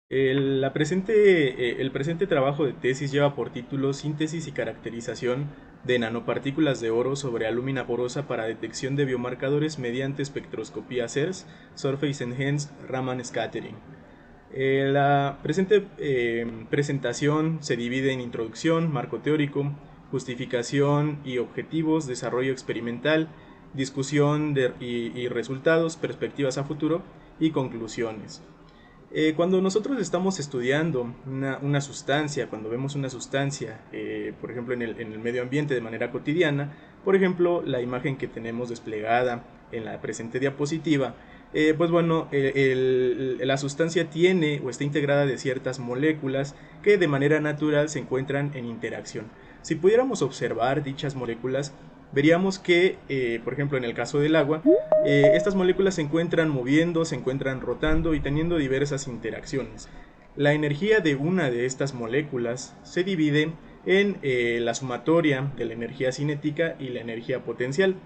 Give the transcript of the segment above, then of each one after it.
El presente trabajo de tesis lleva por título Síntesis y caracterización de nanopartículas de oro sobre alúmina porosa para detección de biomarcadores mediante espectroscopía SERS, Surface Enhanced Raman Scattering. La presente presentación se divide en introducción, marco teórico, justificación y objetivos, desarrollo experimental, discusión y resultados, perspectivas a futuro y conclusiones. Cuando nosotros estamos estudiando una sustancia, cuando vemos una sustancia, por ejemplo en el medio ambiente de manera cotidiana, por ejemplo la imagen que tenemos desplegada en la presente diapositiva, pues bueno, la sustancia tiene o está integrada de ciertas moléculas que de manera natural se encuentran en interacción. Si pudiéramos observar dichas moléculas, veríamos que, por ejemplo, en el caso del agua, estas moléculas se encuentran moviendo, se encuentran rotando y teniendo diversas interacciones. La energía de una de estas moléculas se divide en la sumatoria de la energía cinética y la energía potencial.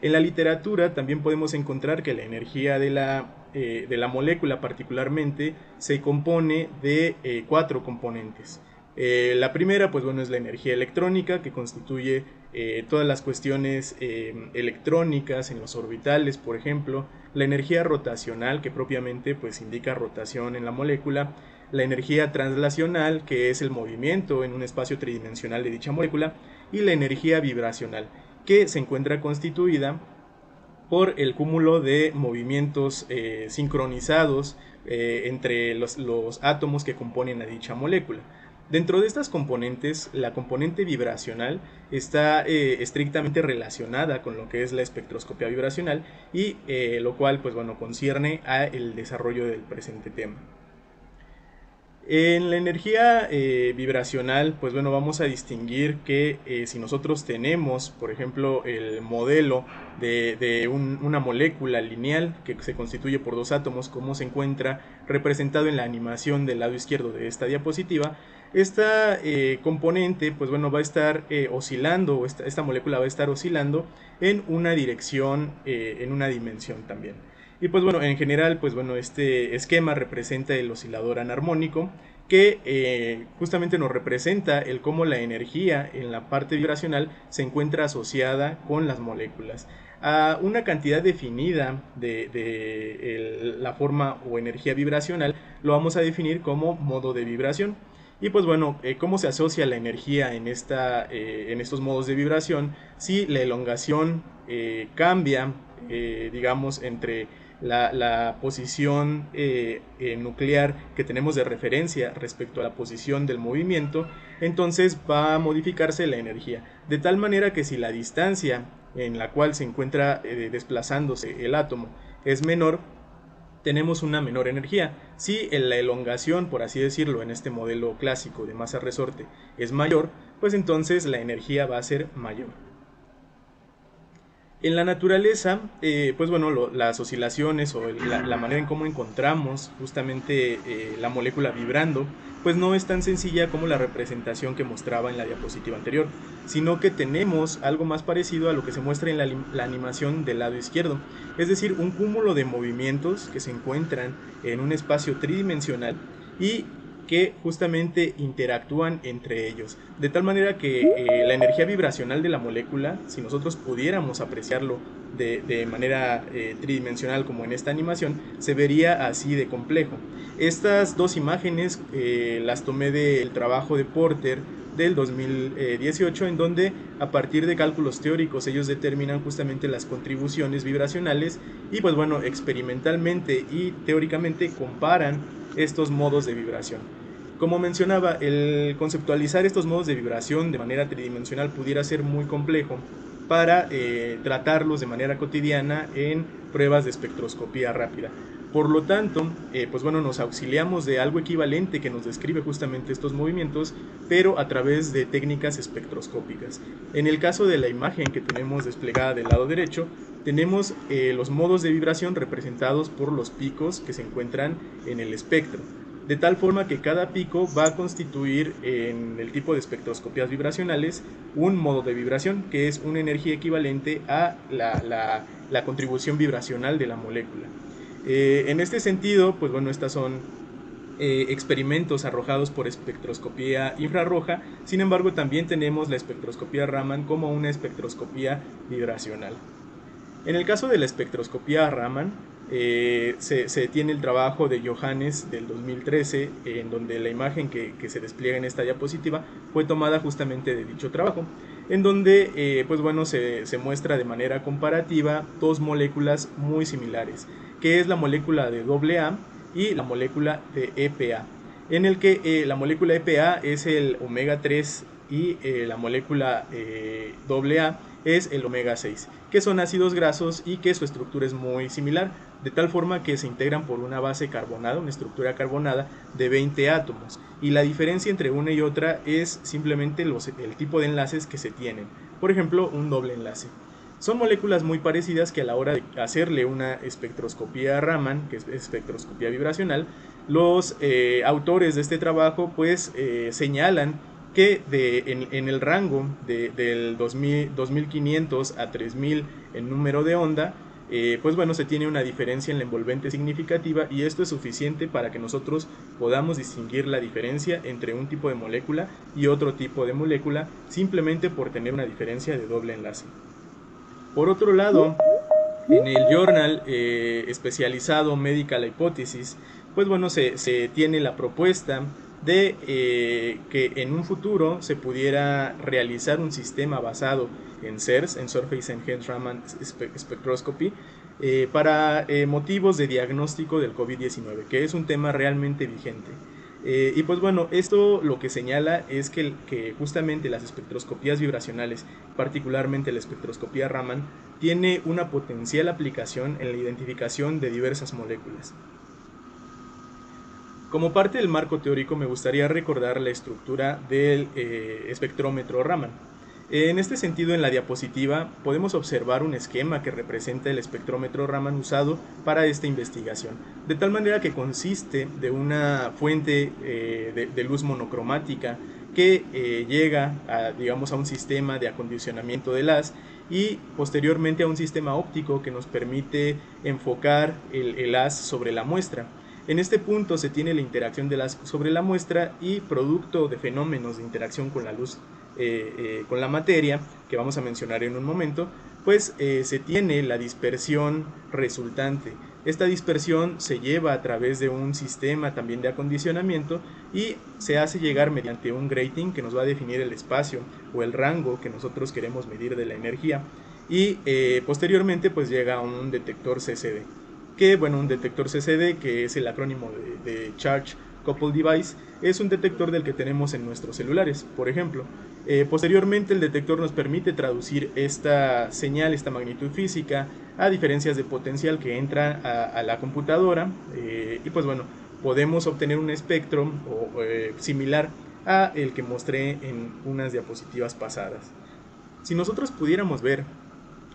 En la literatura también podemos encontrar que la energía de la molécula particularmente se compone de cuatro componentes. La primera, pues bueno, es la energía electrónica, que constituye todas las cuestiones electrónicas en los orbitales, por ejemplo, la energía rotacional, que propiamente pues indica rotación en la molécula, la energía translacional, que es el movimiento en un espacio tridimensional de dicha molécula, y la energía vibracional, que se encuentra constituida por el cúmulo de movimientos sincronizados entre los átomos que componen a dicha molécula. Dentro de estas componentes, la componente vibracional está estrictamente relacionada con lo que es la espectroscopia vibracional y lo cual pues bueno concierne a el desarrollo del presente tema. En la energía vibracional, pues bueno, vamos a distinguir que si nosotros tenemos, por ejemplo, el modelo una molécula lineal que se constituye por dos átomos, como se encuentra representado en la animación del lado izquierdo de esta diapositiva, esta componente, pues bueno, va a estar oscilando, esta molécula va a estar oscilando en una dirección, en una dimensión también. Y pues bueno, en general, pues bueno, este esquema representa el oscilador anarmónico que justamente nos representa el cómo la energía en la parte vibracional se encuentra asociada con las moléculas. A una cantidad definida de la forma o energía vibracional lo vamos a definir como modo de vibración. Y pues bueno, ¿cómo se asocia la energía en estos modos de vibración? Si la elongación cambia, digamos, entre la posición nuclear que tenemos de referencia respecto a la posición del movimiento, entonces va a modificarse la energía. De tal manera que si la distancia en la cual se encuentra desplazándose el átomo es menor, tenemos una menor energía. Si la elongación, por así decirlo, en este modelo clásico de masa resorte es mayor, pues entonces la energía va a ser mayor. En la naturaleza, pues bueno, las oscilaciones o la manera en cómo encontramos justamente la molécula vibrando, pues no es tan sencilla como la representación que mostraba en la diapositiva anterior, sino que tenemos algo más parecido a lo que se muestra en la animación del lado izquierdo, es decir, un cúmulo de movimientos que se encuentran en un espacio tridimensional y que justamente interactúan entre ellos, de tal manera que la energía vibracional de la molécula, si nosotros pudiéramos apreciarlo de manera tridimensional como en esta animación, se vería así de complejo. Estas dos imágenes las tomé del trabajo de Porter del 2018, en donde a partir de cálculos teóricos ellos determinan justamente las contribuciones vibracionales y pues bueno, experimentalmente y teóricamente comparan estos modos de vibración. Como mencionaba, el conceptualizar estos modos de vibración de manera tridimensional pudiera ser muy complejo para tratarlos de manera cotidiana en pruebas de espectroscopía rápida. Por lo tanto, pues bueno, nos auxiliamos de algo equivalente que nos describe justamente estos movimientos, pero a través de técnicas espectroscópicas. En el caso de la imagen que tenemos desplegada del lado derecho, tenemos los modos de vibración representados por los picos que se encuentran en el espectro, de tal forma que cada pico va a constituir en el tipo de espectroscopías vibracionales un modo de vibración, que es una energía equivalente a la contribución vibracional de la molécula. En este sentido, pues bueno, estas son experimentos arrojados por espectroscopía infrarroja. Sin embargo, también tenemos la espectroscopía Raman como una espectroscopía vibracional. En el caso de la espectroscopía Raman, se tiene el trabajo de Johannes del 2013, en donde la imagen que se despliega en esta diapositiva fue tomada justamente de dicho trabajo, en donde pues bueno, se muestra de manera comparativa dos moléculas muy similares, que es la molécula de AA y la molécula de EPA, en el que la molécula EPA es el omega 3 y la molécula AA es el omega 6, que son ácidos grasos y que su estructura es muy similar, de tal forma que se integran por una base carbonada, una estructura carbonada de 20 átomos, y la diferencia entre una y otra es simplemente el tipo de enlaces que se tienen, por ejemplo un doble enlace. Son moléculas muy parecidas que a la hora de hacerle una espectroscopía Raman, que es espectroscopía vibracional, los autores de este trabajo pues señalan que en el rango del 2500 a 3000 en número de onda, pues bueno, se tiene una diferencia en la envolvente significativa, y esto es suficiente para que nosotros podamos distinguir la diferencia entre un tipo de molécula y otro tipo de molécula, simplemente por tener una diferencia de doble enlace. Por otro lado, en el journal especializado Medical Hypothesis, pues bueno, se tiene la propuesta de que en un futuro se pudiera realizar un sistema basado en SERS, en Surface Enhanced Raman Spectroscopy, para motivos de diagnóstico del COVID-19, que es un tema realmente vigente. Y pues bueno, esto lo que señala es que justamente las espectroscopías vibracionales, particularmente la espectroscopía Raman, tiene una potencial aplicación en la identificación de diversas moléculas. Como parte del marco teórico, me gustaría recordar la estructura del espectrómetro Raman. En este sentido, en la diapositiva podemos observar un esquema que representa el espectrómetro Raman usado para esta investigación, de tal manera que consiste de una fuente de luz monocromática que llega digamos, a un sistema de acondicionamiento del haz, y posteriormente a un sistema óptico que nos permite enfocar el haz sobre la muestra. En este punto se tiene la interacción del haz sobre la muestra, y producto de fenómenos de interacción con la luz, con la materia, que vamos a mencionar en un momento, pues se tiene la dispersión resultante. Esta dispersión se lleva a través de un sistema también de acondicionamiento, y se hace llegar mediante un grating que nos va a definir el espacio o el rango que nosotros queremos medir de la energía, y posteriormente pues llega a un detector CCD, que bueno, un detector CCD, que es el acrónimo de Charge Coupled Device, es un detector del que tenemos en nuestros celulares, por ejemplo. Posteriormente el detector nos permite traducir esta señal, esta magnitud física, a diferencias de potencial que entra a la computadora, y pues bueno, podemos obtener un espectro similar a el que mostré en unas diapositivas pasadas. Si nosotros pudiéramos ver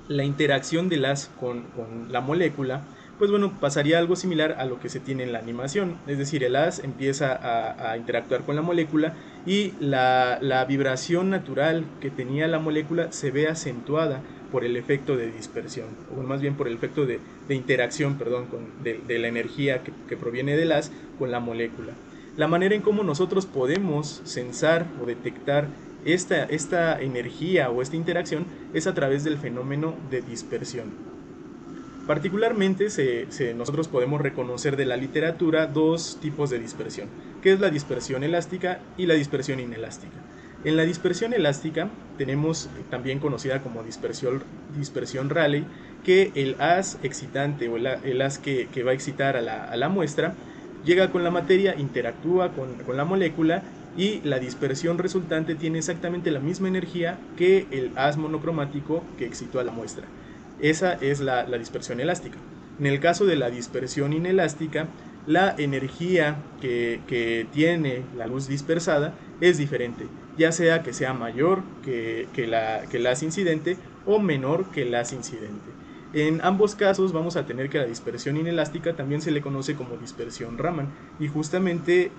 la interacción del haz con la molécula, pues bueno, pasaría algo similar a lo que se tiene en la animación, es decir, el haz empieza a interactuar con la molécula, y la vibración natural que tenía la molécula se ve acentuada por el efecto de dispersión, o más bien por el efecto de interacción, perdón, de la energía que proviene del haz con la molécula. La manera en cómo nosotros podemos sensar o detectar esta energía o esta interacción es a través del fenómeno de dispersión. Particularmente nosotros podemos reconocer de la literatura dos tipos de dispersión, que es la dispersión elástica y la dispersión inelástica. En la dispersión elástica tenemos, también conocida como dispersión Rayleigh, que el haz excitante o el haz que va a excitar a la muestra llega con la materia, interactúa con la molécula, y la dispersión resultante tiene exactamente la misma energía que el haz monocromático que excitó a la muestra. Esa es la dispersión elástica. En el caso de la dispersión inelástica, la energía que tiene la luz dispersada es diferente, ya sea que sea mayor que el haz incidente o menor que el haz incidente. En ambos casos vamos a tener que la dispersión inelástica también se le conoce como dispersión Raman, y justamente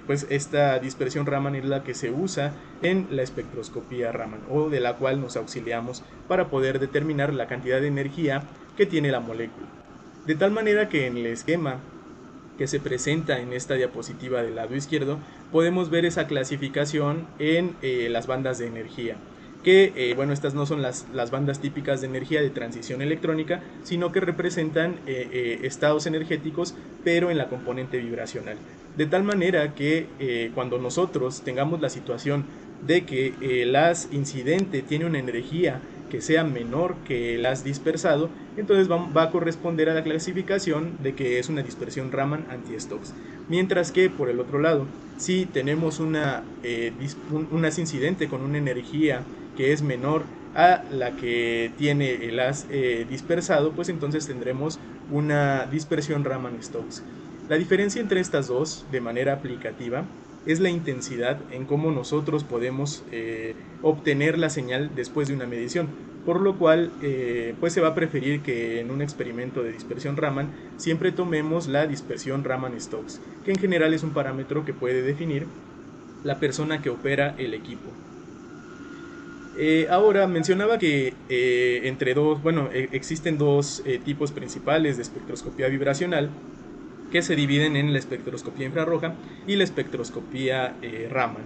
pues esta dispersión Raman es la que se usa en la espectroscopía Raman, o de la cual nos auxiliamos para poder determinar la cantidad de energía que tiene la molécula. De tal manera que en el esquema que se presenta en esta diapositiva del lado izquierdo, podemos ver esa clasificación en las bandas de energía. Que, bueno, estas no son las bandas típicas de energía de transición electrónica, sino que representan estados energéticos, pero en la componente vibracional. De tal manera que cuando nosotros tengamos la situación de que el haz incidente tiene una energía que sea menor que el haz dispersado, entonces va a corresponder a la clasificación de que es una dispersión Raman anti-Stokes. Mientras que, por el otro lado, si tenemos un haz incidente con una energía que es menor a la que tiene el haz dispersado, pues entonces tendremos una dispersión Raman-Stokes. La diferencia entre estas dos, de manera aplicativa, es la intensidad en cómo nosotros podemos obtener la señal después de una medición, por lo cual pues se va a preferir que en un experimento de dispersión Raman siempre tomemos la dispersión Raman-Stokes, que en general es un parámetro que puede definir la persona que opera el equipo. Ahora mencionaba que existen dos tipos principales de espectroscopía vibracional que se dividen en la espectroscopía infrarroja y la espectroscopía Raman.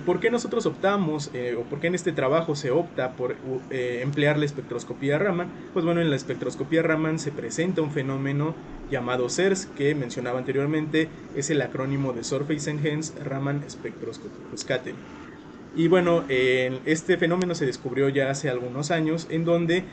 ¿Por qué nosotros optamos o por qué en este trabajo se opta por emplear la espectroscopía Raman? Pues bueno, en la espectroscopía Raman se presenta un fenómeno llamado SERS, que mencionaba anteriormente, es el acrónimo de Surface Enhanced Raman Spectroscopy Scattering. Y bueno, este fenómeno se descubrió ya hace algunos años, en donde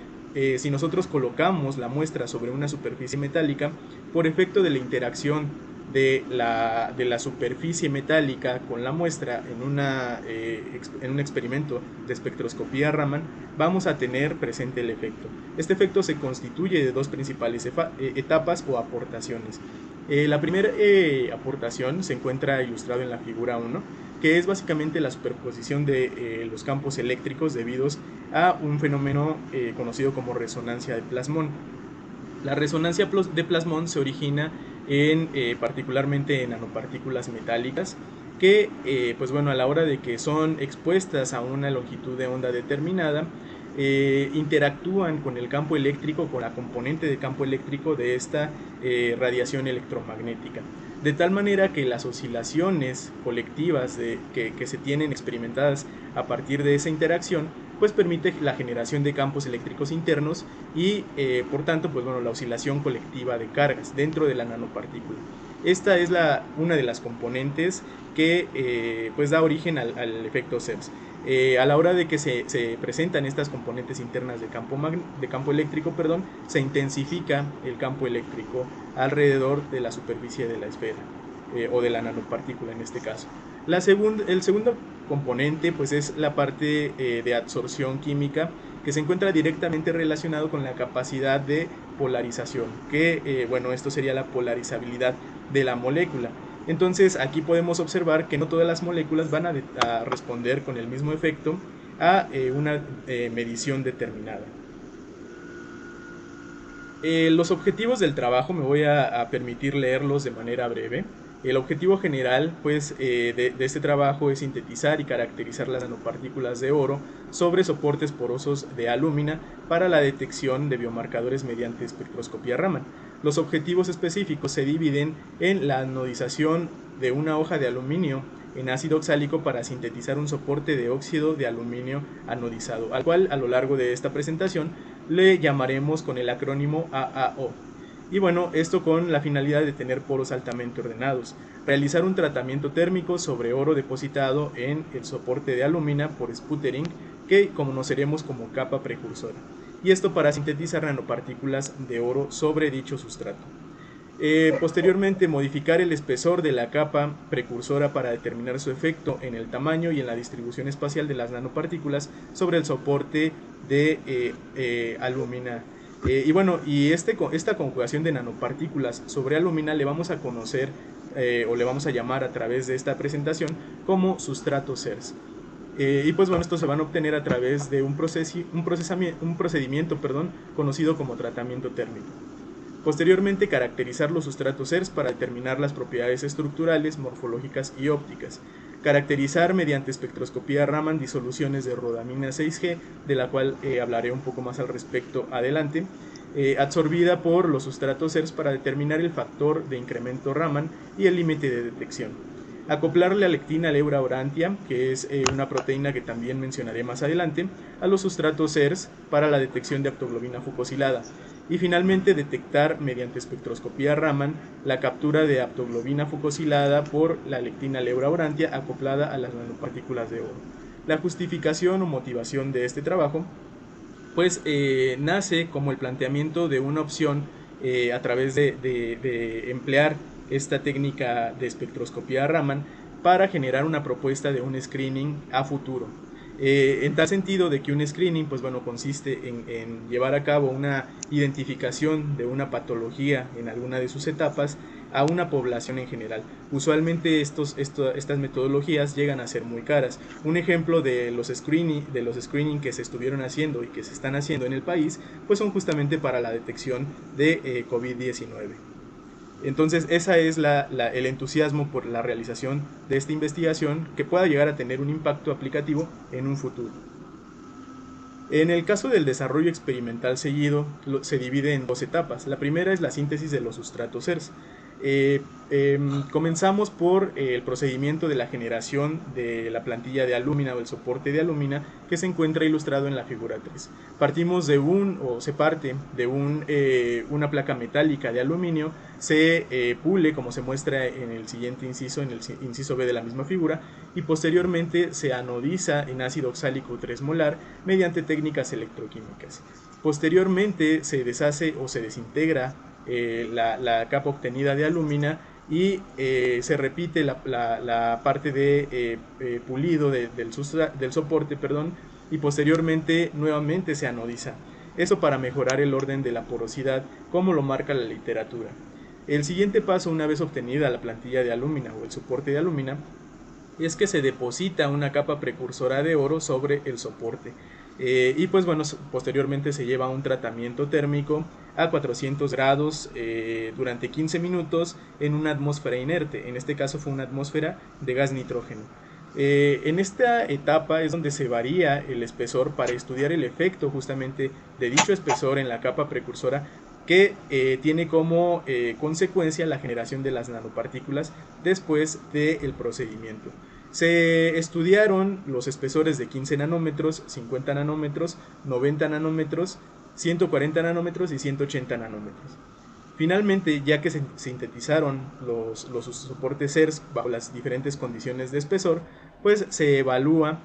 si nosotros colocamos la muestra sobre una superficie metálica, por efecto de la interacción de la superficie metálica con la muestra en un experimento de espectroscopía Raman, vamos a tener presente el efecto. Este efecto se constituye de dos principales etapas o aportaciones. La primera aportación se encuentra ilustrado en la figura 1, que es básicamente la superposición de los campos eléctricos debidos a un fenómeno conocido como resonancia de plasmón. La resonancia de plasmón se origina particularmente en nanopartículas metálicas que, pues bueno, a la hora de que son expuestas a una longitud de onda determinada, interactúan con el campo eléctrico, con la componente de campo eléctrico de esta radiación electromagnética. De tal manera que las oscilaciones colectivas que se tienen experimentadas a partir de esa interacción, pues permite la generación de campos eléctricos internos y por tanto, pues bueno, la oscilación colectiva de cargas dentro de la nanopartícula. Esta es una de las componentes que pues da origen al efecto SERS. A la hora de que se presentan estas componentes internas de campo eléctrico, se intensifica el campo eléctrico alrededor de la superficie de la esfera o de la nanopartícula en este caso. El segundo componente pues es la parte de absorción química, que se encuentra directamente relacionado con la capacidad de polarización, que bueno, esto sería la polarizabilidad de la molécula. Entonces aquí podemos observar que no todas las moléculas van a responder con el mismo efecto a una medición determinada. Los objetivos del trabajo me voy a permitir leerlos de manera breve. El objetivo general pues, de este trabajo es sintetizar y caracterizar las nanopartículas de oro sobre soportes porosos de alúmina para la detección de biomarcadores mediante espectroscopía Raman. Los objetivos específicos se dividen en la anodización de una hoja de aluminio en ácido oxálico para sintetizar un soporte de óxido de aluminio anodizado, al cual a lo largo de esta presentación le llamaremos con el acrónimo AAO. Y bueno, esto con la finalidad de tener poros altamente ordenados, realizar un tratamiento térmico sobre oro depositado en el soporte de alúmina por sputtering, que conoceremos como capa precursora, y esto para sintetizar nanopartículas de oro sobre dicho sustrato. Posteriormente, modificar el espesor de la capa precursora para determinar su efecto en el tamaño y en la distribución espacial de las nanopartículas sobre el soporte de alúmina. Y bueno, esta conjugación de nanopartículas sobre alúmina le vamos a conocer o le vamos a llamar a través de esta presentación como sustrato SERS. Y pues bueno, estos se van a obtener a través de un procedimiento conocido como tratamiento térmico. Posteriormente, caracterizar los sustratos SERS para determinar las propiedades estructurales, morfológicas y ópticas. Caracterizar mediante espectroscopía Raman disoluciones de rodamina 6G, de la cual hablaré un poco más al respecto adelante. absorbida por los sustratos ERS para determinar el factor de incremento Raman y el límite de detección. Acoplar la lectina leura aurantia, que es una proteína que también mencionaré más adelante, a los sustratos ERS para la detección de aptoglobina fucosilada. Y finalmente detectar mediante espectroscopía Raman la captura de aptoglobina fucosilada por la lectina leura aurantia acoplada a las nanopartículas de oro. La justificación o motivación de este trabajo pues nace como el planteamiento de una opción a través de emplear esta técnica de espectroscopía Raman para generar una propuesta de un screening a futuro. En tal sentido de que un screening pues bueno, consiste en llevar a cabo una identificación de una patología en alguna de sus etapas a una población en general. Usualmente estas metodologías llegan a ser muy caras. Un ejemplo de los screening que se estuvieron haciendo y que se están haciendo en el país pues son justamente para la detección de COVID-19. Entonces esa es el entusiasmo por la realización de esta investigación que pueda llegar a tener un impacto aplicativo en un futuro. En el caso del desarrollo experimental seguido se divide en dos etapas. La primera es la síntesis de los sustratos ERS. Comenzamos por el procedimiento de la generación de la plantilla de alúmina o el soporte de alúmina que se encuentra ilustrado en la figura 3. Se parte de una placa metálica de aluminio, se pule como se muestra en el siguiente inciso, en el inciso B de la misma figura, y posteriormente se anodiza en ácido oxálico 3 molar mediante técnicas electroquímicas. Posteriormente se deshace o se desintegra la capa obtenida de alúmina y se repite la parte de pulido del soporte, y posteriormente nuevamente se anodiza. Eso para mejorar el orden de la porosidad, como lo marca la literatura. El siguiente paso, una vez obtenida la plantilla de alúmina o el soporte de alúmina, es que se deposita una capa precursora de oro sobre el soporte. Y pues bueno, posteriormente se lleva un tratamiento térmico a 400 grados durante 15 minutos en una atmósfera inerte. En este caso fue una atmósfera de gas nitrógeno. En esta etapa es donde se varía el espesor para estudiar el efecto justamente de dicho espesor en la capa precursora, que tiene como consecuencia la generación de las nanopartículas después del procedimiento. Se estudiaron los espesores de 15 nanómetros, 50 nanómetros, 90 nanómetros, 140 nanómetros y 180 nanómetros. Finalmente, ya que se sintetizaron los soportes ERS bajo las diferentes condiciones de espesor, pues se evaluó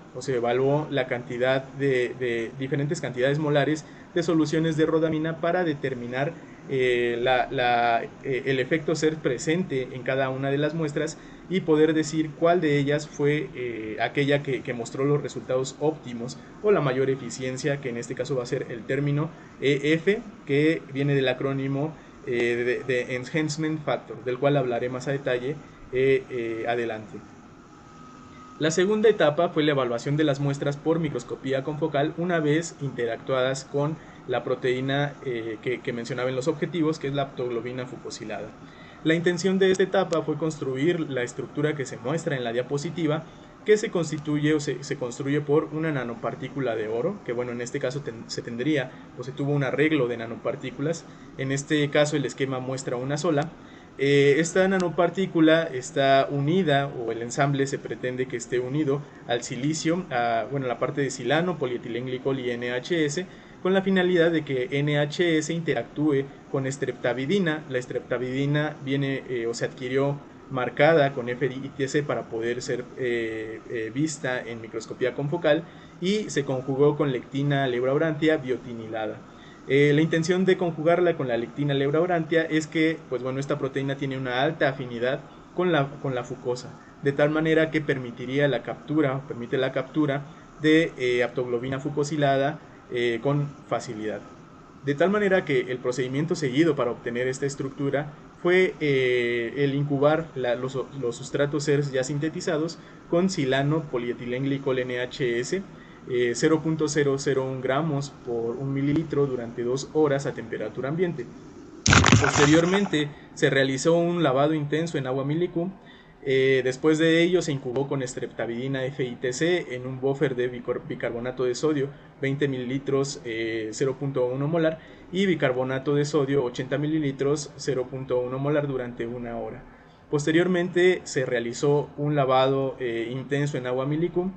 la cantidad de diferentes cantidades molares de soluciones de rodamina para determinar el efecto ERS presente en cada una de las muestras y poder decir cuál de ellas fue aquella que mostró los resultados óptimos o la mayor eficiencia, que en este caso va a ser el término EF, que viene del acrónimo de Enhancement Factor, del cual hablaré más a detalle adelante. La segunda etapa fue la evaluación de las muestras por microscopía confocal una vez interactuadas con la proteína que mencionaba en los objetivos, que es la aptoglobina fucosilada. La intención de esta etapa fue construir la estructura que se muestra en la diapositiva, que se construye por una nanopartícula de oro, que bueno, en este caso se tuvo un arreglo de nanopartículas. En este caso el esquema muestra una sola. Esta nanopartícula está unida, o el ensamble se pretende que esté unido al silicio, la parte de silano, polietilenglicol y NHS, con la finalidad de que NHS interactúe con streptavidina. La streptavidina se adquirió marcada con FITC para poder ser vista en microscopía confocal, y se conjugó con lectina leura aurantia biotinilada. La intención de conjugarla con la lectina leura aurantia es que esta proteína tiene una alta afinidad con la fucosa, de tal manera que permite la captura de aptoglobina fucosilada con facilidad. De tal manera que el procedimiento seguido para obtener esta estructura fue el incubar los sustratos ERS ya sintetizados con silano, polietilenglicol NHS, 0.001 gramos por 1 mililitro durante 2 horas a temperatura ambiente. Posteriormente se realizó un lavado intenso en agua milicum Después de ello se incubó con streptavidina FITC en un buffer de bicarbonato de sodio 20 ml 0.1 molar y bicarbonato de sodio 80 ml 0.1 molar durante una hora. Posteriormente se realizó un lavado intenso en agua milicum.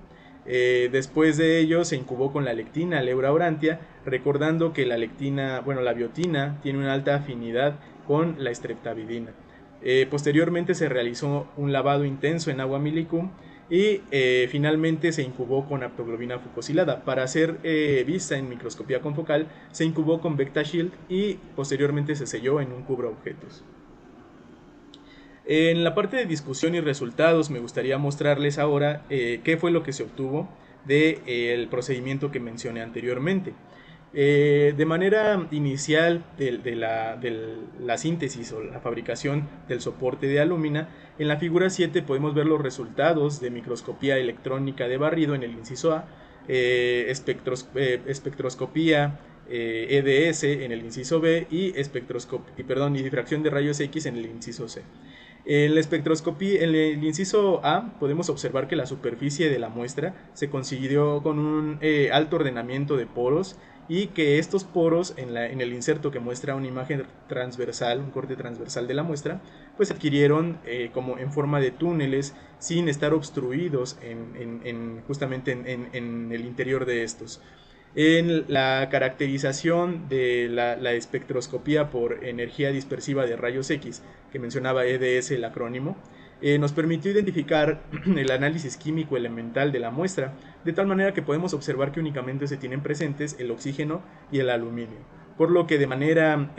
Después de ello se incubó con la lectina Leura aurantia, recordando que la biotina tiene una alta afinidad con la streptavidina. Posteriormente se realizó un lavado intenso en agua milicum y finalmente se incubó con aptoglobina fucosilada. Para ser vista en microscopía confocal se incubó con Vectashield y posteriormente se selló en un cubreobjetos. En la parte de discusión y resultados me gustaría mostrarles ahora qué fue lo que se obtuvo del procedimiento que mencioné anteriormente. De manera inicial de la síntesis o la fabricación del soporte de alúmina, en la figura 7 podemos ver los resultados de microscopía electrónica de barrido en el inciso A, espectroscopía EDS en el inciso B y difracción de rayos X en el inciso C. En la espectroscopía, en el inciso A, podemos observar que la superficie de la muestra se consiguió con un alto ordenamiento de poros y que estos poros en el inserto que muestra una imagen transversal, un corte transversal de la muestra, pues adquirieron como en forma de túneles sin estar obstruidos justamente en el interior de estos. En la caracterización de la espectroscopía por energía dispersiva de rayos X, que mencionaba EDS el acrónimo, nos permitió identificar el análisis químico elemental de la muestra, de tal manera que podemos observar que únicamente se tienen presentes el oxígeno y el aluminio, por lo que de manera,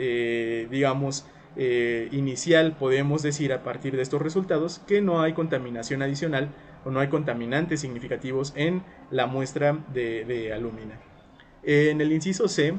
inicial podemos decir a partir de estos resultados que no hay contaminación adicional o no hay contaminantes significativos en la muestra de alúmina. En el inciso C,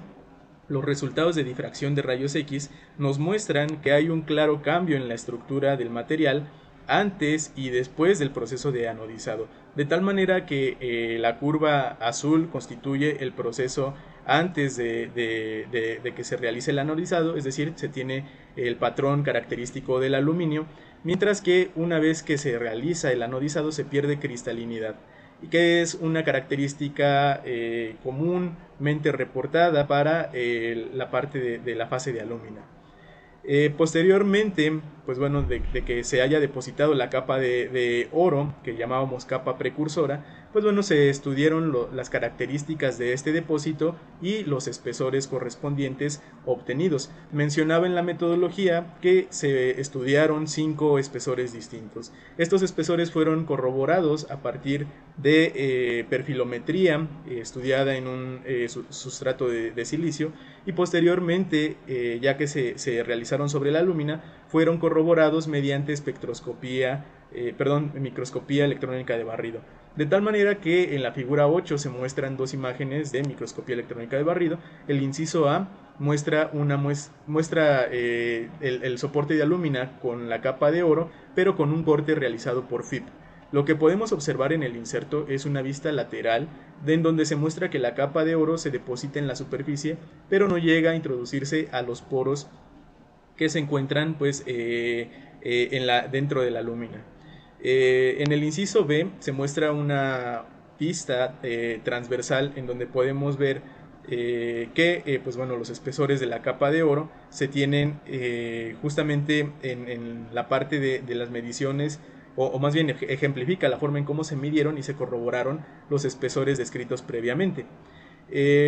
los resultados de difracción de rayos X nos muestran que hay un claro cambio en la estructura del material antes y después del proceso de anodizado, de tal manera que la curva azul constituye el proceso antes de que se realice el anodizado, es decir, se tiene el patrón característico del aluminio, mientras que una vez que se realiza el anodizado se pierde cristalinidad, y que es una característica comúnmente reportada para la parte de la fase de alúmina. Posteriormente, pues bueno, de que se haya depositado la capa de oro, que llamábamos capa precursora, pues bueno, se estudiaron las características de este depósito y los espesores correspondientes obtenidos. Mencionaba en la metodología que se estudiaron 5 espesores distintos. Estos espesores fueron corroborados a partir de perfilometría estudiada en un sustrato de silicio, y posteriormente, ya que se realizaron sobre la alúmina, fueron corroborados mediante microscopía electrónica de barrido. De tal manera que en la figura 8 se muestran dos imágenes de microscopía electrónica de barrido. El inciso A muestra el soporte de alúmina con la capa de oro, pero con un corte realizado por FIP. Lo que podemos observar en el inserto es una vista lateral en donde se muestra que la capa de oro se deposita en la superficie, pero no llega a introducirse a los poros que se encuentran pues, dentro de la alúmina. En el inciso B se muestra una pista transversal en donde podemos ver que pues bueno, los espesores de la capa de oro se tienen justamente en la parte de las mediciones, o más bien ejemplifica la forma en cómo se midieron y se corroboraron los espesores descritos previamente.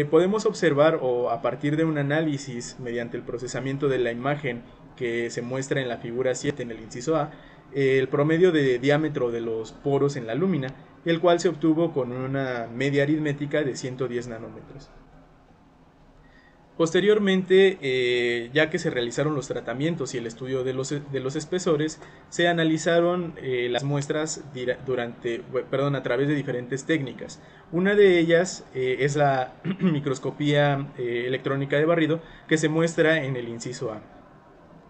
Podemos observar, o a partir de un análisis mediante el procesamiento de la imagen que se muestra en la figura 7 en el inciso A, el promedio de diámetro de los poros en la alúmina, el cual se obtuvo con una media aritmética de 110 nanómetros. Posteriormente, ya que se realizaron los tratamientos y el estudio de los espesores, se analizaron las muestras a través de diferentes técnicas. Una de ellas es la microscopía electrónica de barrido, que se muestra en el inciso A.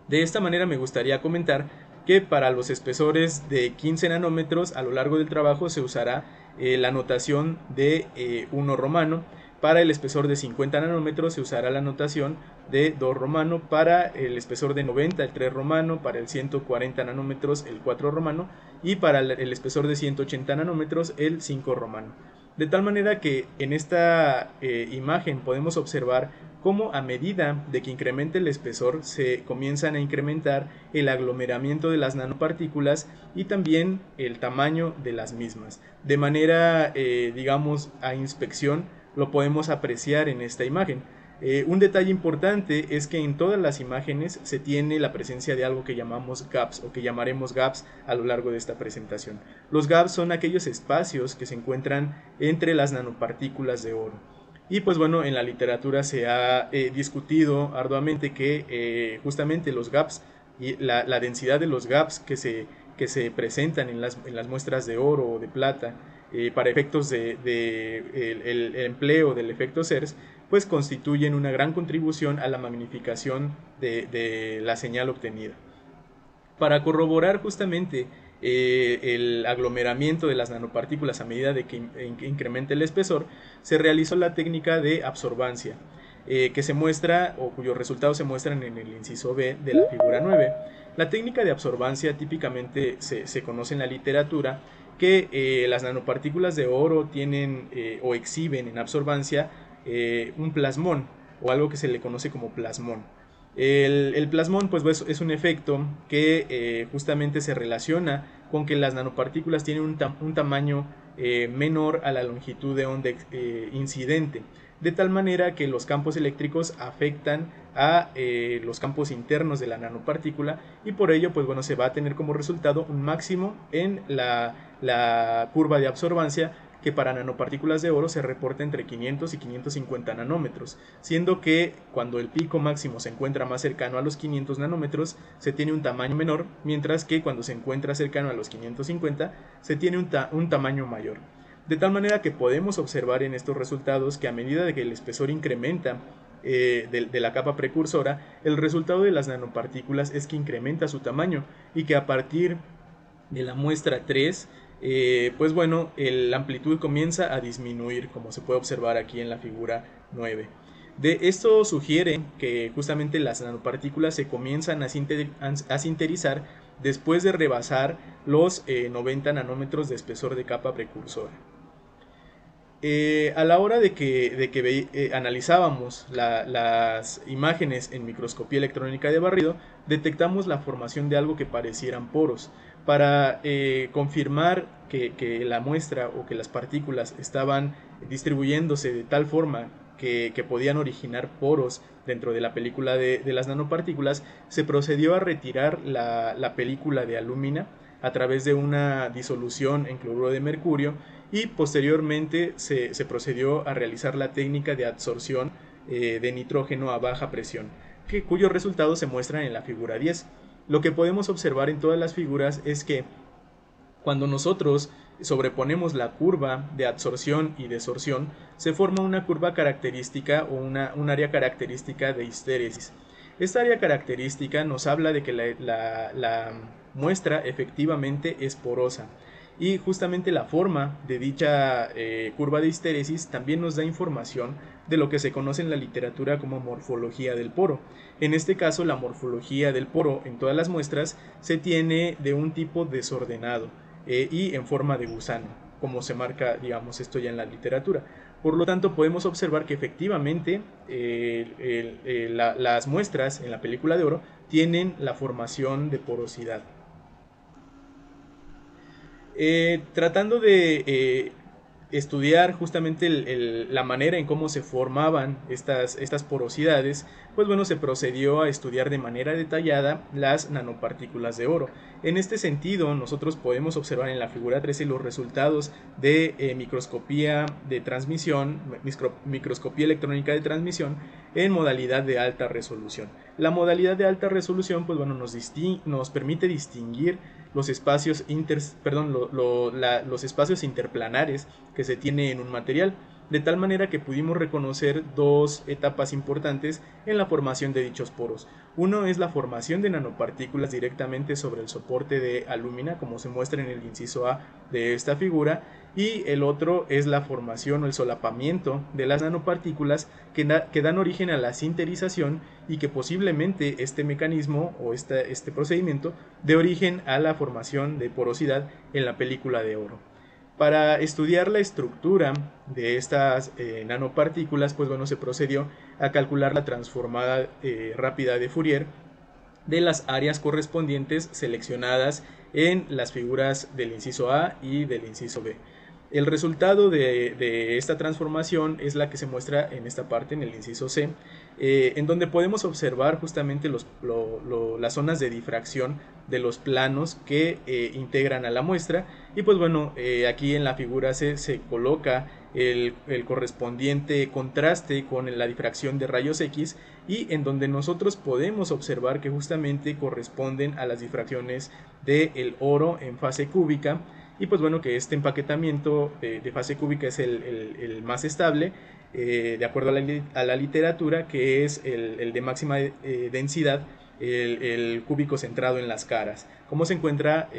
De esta manera me gustaría comentar que para los espesores de 15 nanómetros a lo largo del trabajo se usará la notación de 1 romano, Para el espesor de 50 nanómetros se usará la notación de 2 romano, para el espesor de 90 el 3 romano, para el 140 nanómetros el 4 romano y para el espesor de 180 nanómetros el 5 romano. De tal manera que en esta imagen podemos observar cómo a medida de que incrementa el espesor se comienzan a incrementar el aglomeramiento de las nanopartículas y también el tamaño de las mismas. De manera, digamos, a inspección lo podemos apreciar en esta imagen. Un detalle importante es que en todas las imágenes se tiene la presencia de algo que llamamos gaps o que llamaremos gaps a lo largo de esta presentación. Los gaps son aquellos espacios que se encuentran entre las nanopartículas de oro. Y pues bueno, en la literatura se ha discutido arduamente que justamente los gaps y la densidad de los gaps que se presentan en las muestras de oro o de plata para efectos de el empleo del efecto CERS, pues constituyen una gran contribución a la magnificación de la señal obtenida. Para corroborar justamente el aglomeramiento de las nanopartículas a medida de que incrementa el espesor, se realizó la técnica de absorbancia, que se muestra o cuyos resultados se muestran en el inciso B de la figura 9. La técnica de absorbancia típicamente se conoce en la literatura que las nanopartículas de oro tienen o exhiben en absorbancia un plasmón o algo que se le conoce como plasmón. El plasmón pues es un efecto que justamente se relaciona con que las nanopartículas tienen un tamaño menor a la longitud de onda incidente, de tal manera que los campos eléctricos afectan a los campos internos de la nanopartícula y por ello pues bueno, se va a tener como resultado un máximo en la curva de absorbancia, que para nanopartículas de oro se reporta entre 500 y 550 nanómetros, siendo que cuando el pico máximo se encuentra más cercano a los 500 nanómetros se tiene un tamaño menor, mientras que cuando se encuentra cercano a los 550 se tiene un tamaño mayor. De tal manera que podemos observar en estos resultados que a medida de que el espesor incrementa de la capa precursora, el resultado de las nanopartículas es que incrementa su tamaño y que a partir de la muestra 3 pues bueno, la amplitud comienza a disminuir, como se puede observar aquí en la figura 9. Esto sugiere que justamente las nanopartículas se comienzan a sinterizar después de rebasar los 90 nanómetros de espesor de capa precursora. A la hora de que analizábamos las imágenes en microscopía electrónica de barrido, detectamos la formación de algo que parecieran poros. Para confirmar que la muestra o que las partículas estaban distribuyéndose de tal forma que podían originar poros dentro de la película de las nanopartículas, se procedió a retirar la película de alúmina a través de una disolución en cloruro de mercurio y posteriormente se procedió a realizar la técnica de adsorción de nitrógeno a baja presión, cuyos resultados se muestran en la figura 10. Lo que podemos observar en todas las figuras es que cuando nosotros sobreponemos la curva de adsorción y desorción, se forma una curva característica o un área característica de histéresis. Esta área característica nos habla de que la muestra efectivamente es porosa. Y justamente la forma de dicha curva de histéresis también nos da información de lo que se conoce en la literatura como morfología del poro. En este caso, la morfología del poro en todas las muestras se tiene de un tipo desordenado y en forma de gusano, como se marca, digamos, esto ya en la literatura. Por lo tanto, podemos observar que efectivamente las muestras en la película de oro tienen la formación de porosidad. Tratando de estudiar justamente la manera en cómo se formaban estas porosidades, pues bueno, se procedió a estudiar de manera detallada las nanopartículas de oro. En este sentido, nosotros podemos observar en la figura 13 los resultados de microscopía de transmisión, microscopía electrónica de transmisión en modalidad de alta resolución. La modalidad de alta resolución, pues bueno, nos permite distinguir los espacios los espacios interplanares que se tiene en un material. de tal manera que pudimos reconocer dos etapas importantes en la formación de dichos poros. Uno es la formación de nanopartículas directamente sobre el soporte de alúmina, como se muestra en el inciso A de esta figura, y el otro es la formación o el solapamiento de las nanopartículas que dan origen a la sinterización, y que posiblemente este mecanismo o este procedimiento dé origen a la formación de porosidad en la película de oro. Para estudiar la estructura de estas nanopartículas, pues bueno, se procedió a calcular la transformada rápida de Fourier de las áreas correspondientes seleccionadas en las figuras del inciso A y del inciso B. El resultado de esta transformación es la que se muestra en esta parte, en el inciso C, en donde podemos observar justamente las zonas de difracción de los planos que integran a la muestra. Y pues bueno, aquí en la figura C se coloca el correspondiente contraste con la difracción de rayos X, y en donde nosotros podemos observar que justamente corresponden a las difracciones del oro en fase cúbica. Y pues bueno, que este empaquetamiento de fase cúbica es el más estable, de acuerdo a la literatura, que es el de máxima densidad, el cúbico centrado en las caras, como se encuentra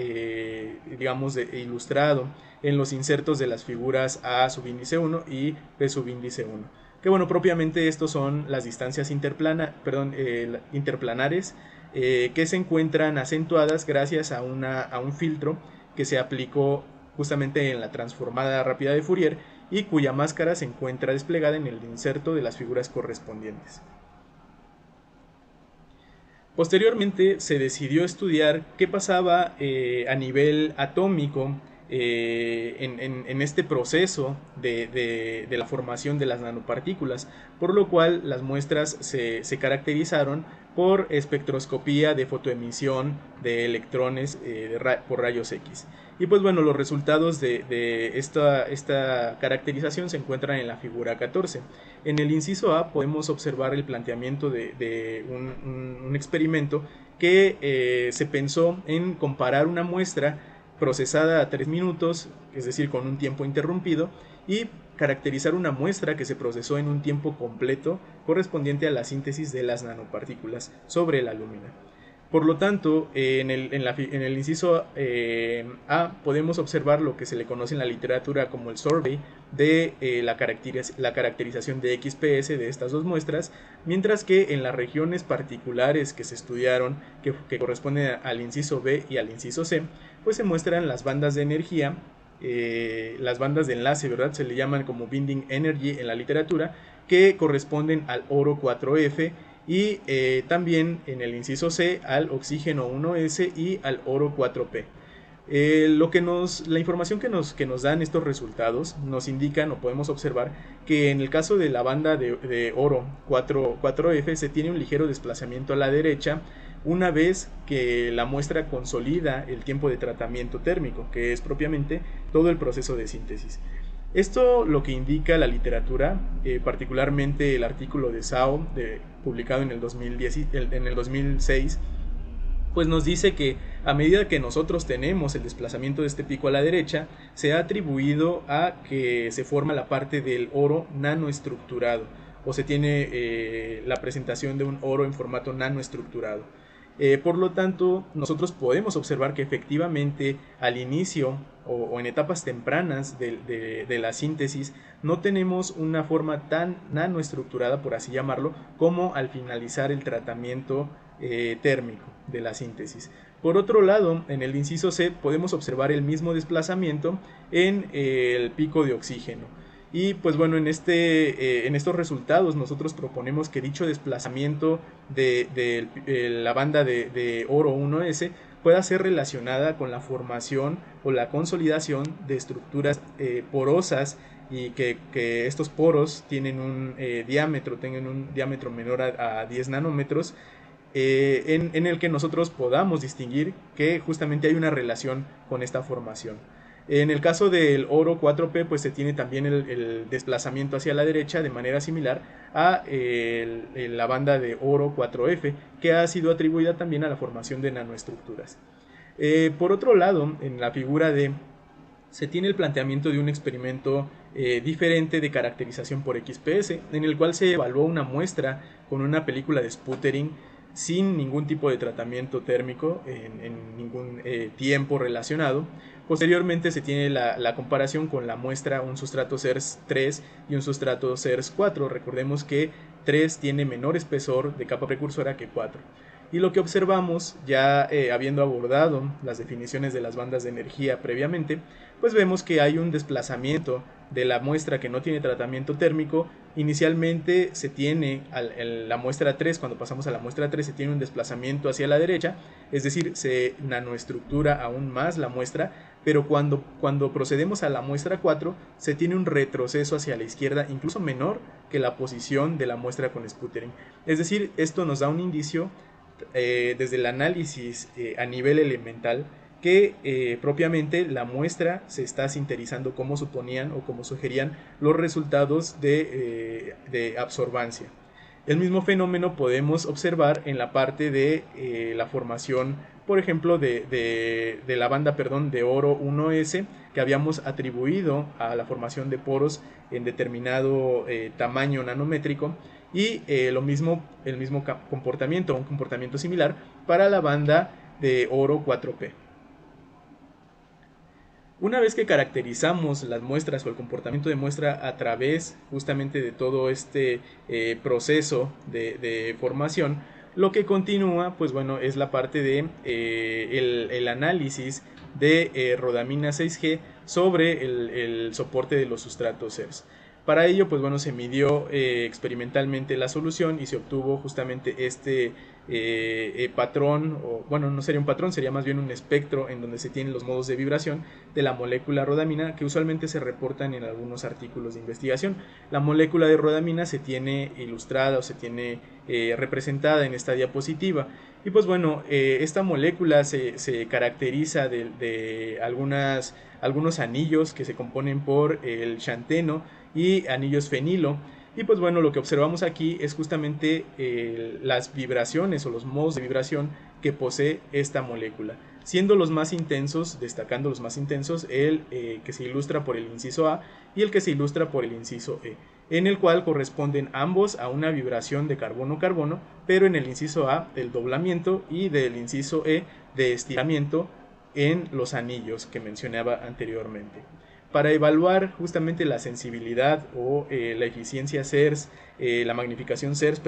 digamos ilustrado en los insertos de las figuras A subíndice 1 y B subíndice 1. Que bueno, propiamente estos son las distancias interplanares que se encuentran acentuadas gracias a un filtro que se aplicó justamente en la transformada rápida de Fourier, y cuya máscara se encuentra desplegada en el inserto de las figuras correspondientes. Posteriormente se decidió estudiar qué pasaba a nivel atómico en este proceso de la formación de las nanopartículas, por lo cual las muestras se caracterizaron por espectroscopía de fotoemisión de electrones por rayos X. Y pues bueno, los resultados de esta caracterización se encuentran en la figura 14. En el inciso A podemos observar el planteamiento de un experimento que se pensó en comparar una muestra procesada a 3 minutos, es decir, con un tiempo interrumpido, y caracterizar una muestra que se procesó en un tiempo completo correspondiente a la síntesis de las nanopartículas sobre la alúmina. Por lo tanto, en el inciso A podemos observar lo que se le conoce en la literatura como el survey de la caracterización de XPS de estas dos muestras, mientras que en las regiones particulares que se estudiaron, que corresponden al inciso B y al inciso C, pues se muestran las bandas de energía, las bandas de enlace, ¿verdad? Se le llaman como binding energy en la literatura, que corresponden al oro 4F, y también en el inciso C al oxígeno 1S y al oro 4P. La información que nos dan estos resultados nos indican, o podemos observar, que en el caso de la banda de oro 4F se tiene un ligero desplazamiento a la derecha una vez que la muestra consolida el tiempo de tratamiento térmico, que es propiamente todo el proceso de síntesis. Esto lo que indica la literatura, particularmente el artículo de Zhao, publicado en el 2006, pues nos dice que a medida que nosotros tenemos el desplazamiento de este pico a la derecha, se ha atribuido a que se forma la parte del oro nanoestructurado, o se tiene la presentación de un oro en formato nanoestructurado. Por lo tanto, nosotros podemos observar que efectivamente al inicio o en etapas tempranas de la síntesis no tenemos una forma tan nanoestructurada, por así llamarlo, como al finalizar el tratamiento térmico de la síntesis. Por otro lado, en el inciso C podemos observar el mismo desplazamiento en el pico de oxígeno. Y pues bueno, en estos resultados nosotros proponemos que dicho desplazamiento de la banda de oro 1S pueda ser relacionada con la formación o la consolidación de estructuras porosas, y que estos poros tengan un diámetro menor a 10 nanómetros, en el que nosotros podamos distinguir que justamente hay una relación con esta formación. En el caso del oro 4P, pues se tiene también el desplazamiento hacia la derecha de manera similar a la banda de oro 4F, que ha sido atribuida también a la formación de nanoestructuras. Por otro lado, en la figura D se tiene el planteamiento de un experimento diferente de caracterización por XPS, en el cual se evaluó una muestra con una película de sputtering sin ningún tipo de tratamiento térmico en ningún tiempo relacionado. Posteriormente se tiene la comparación con la muestra, un sustrato CERS-3 y un sustrato CERS-4. Recordemos que 3 tiene menor espesor de capa precursora que 4. Y lo que observamos, ya habiendo abordado las definiciones de las bandas de energía previamente, pues vemos que hay un desplazamiento de la muestra que no tiene tratamiento térmico. Inicialmente se tiene la muestra 3, cuando pasamos a la muestra 3 se tiene un desplazamiento hacia la derecha, es decir, se nanoestructura aún más la muestra, pero cuando procedemos a la muestra 4 se tiene un retroceso hacia la izquierda, incluso menor que la posición de la muestra con sputtering. Es decir, esto nos da un indicio desde el análisis a nivel elemental que propiamente la muestra se está sinterizando como suponían o como sugerían los resultados de absorbancia. El mismo fenómeno podemos observar en la parte de la formación, por ejemplo, de la banda de oro 1S, que habíamos atribuido a la formación de poros en determinado tamaño nanométrico, y el mismo comportamiento, un comportamiento similar para la banda de oro 4P. Una vez que caracterizamos las muestras o el comportamiento de muestra a través justamente de todo este proceso de formación, lo que continúa, pues bueno, es la parte de el análisis de rodamina 6G sobre el soporte de los sustratos CERS. Para ello, pues bueno, se midió experimentalmente la solución y se obtuvo justamente este patrón, o bueno, no sería un patrón, sería más bien un espectro en donde se tienen los modos de vibración de la molécula rodamina, que usualmente se reportan en algunos artículos de investigación. La molécula de rodamina se tiene ilustrada o se tiene representada en esta diapositiva. Y pues bueno, esta molécula se caracteriza de algunos anillos que se componen por el xanteno y anillos fenilo. Y pues bueno, lo que observamos aquí es justamente las vibraciones o los modos de vibración que posee esta molécula, siendo los más intensos, destacando los más intensos, el que se ilustra por el inciso A y el que se ilustra por el inciso E, en el cual corresponden ambos a una vibración de carbono-carbono, pero en el inciso A del doblamiento y del inciso E de estiramiento en los anillos que mencionaba anteriormente. Para evaluar justamente la sensibilidad o la eficiencia CERS, la magnificación CERS,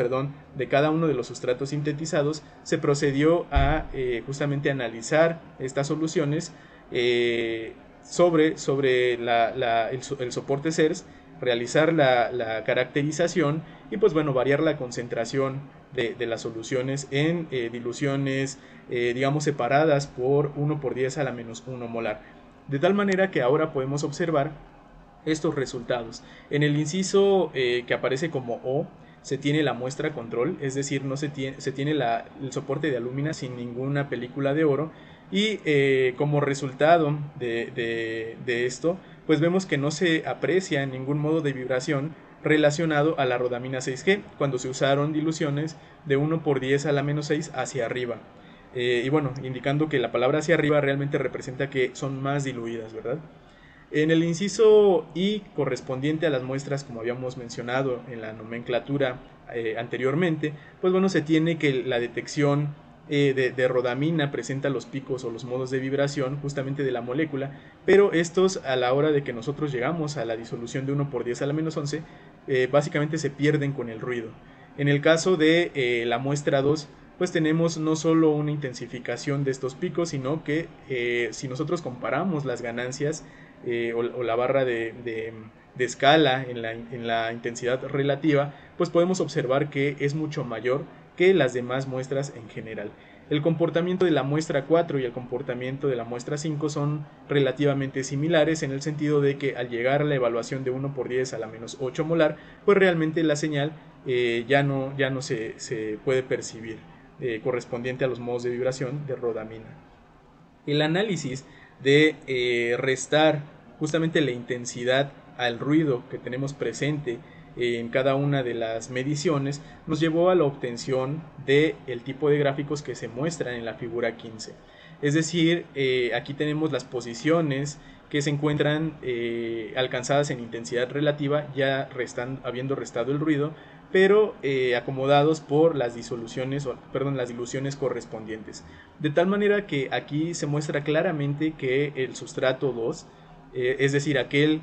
de cada uno de los sustratos sintetizados, se procedió a justamente analizar estas soluciones sobre el soporte CERS, realizar la caracterización y pues bueno, variar la concentración de las soluciones en diluciones digamos separadas por 1 × 10⁻⁻1 molar. De tal manera que ahora podemos observar estos resultados. En el inciso que aparece como O se tiene la muestra control, es decir, se tiene el soporte de alúmina sin ninguna película de oro, y como resultado de esto, pues vemos que no se aprecia ningún modo de vibración relacionado a la rodamina 6G cuando se usaron diluciones de 1 × 10⁻⁻6 hacia arriba. Y bueno, indicando que la palabra hacia arriba realmente representa que son más diluidas, ¿verdad? En el inciso I, correspondiente a las muestras, como habíamos mencionado en la nomenclatura anteriormente, pues bueno, se tiene que la detección de rodamina presenta los picos o los modos de vibración justamente de la molécula, pero estos, a la hora de que nosotros llegamos a la disolución de 1 × 10⁻11, básicamente se pierden con el ruido. En el caso de la muestra 2, pues tenemos no solo una intensificación de estos picos, sino que si nosotros comparamos las ganancias o la barra de escala en la intensidad relativa, pues podemos observar que es mucho mayor que las demás muestras en general. El comportamiento de la muestra 4 y el comportamiento de la muestra 5 son relativamente similares en el sentido de que al llegar a la evaluación de 1 × 10⁻⁸ molar, pues realmente la señal ya no se puede percibir correspondiente a los modos de vibración de rodamina. El análisis de restar justamente la intensidad al ruido que tenemos presente en cada una de las mediciones nos llevó a la obtención del tipo de gráficos que se muestran en la figura 15. Es decir, aquí tenemos las posiciones que se encuentran alcanzadas en intensidad relativa, ya habiendo restado el ruido, pero acomodados por las las diluciones correspondientes. De tal manera que aquí se muestra claramente que el sustrato 2, es decir, aquel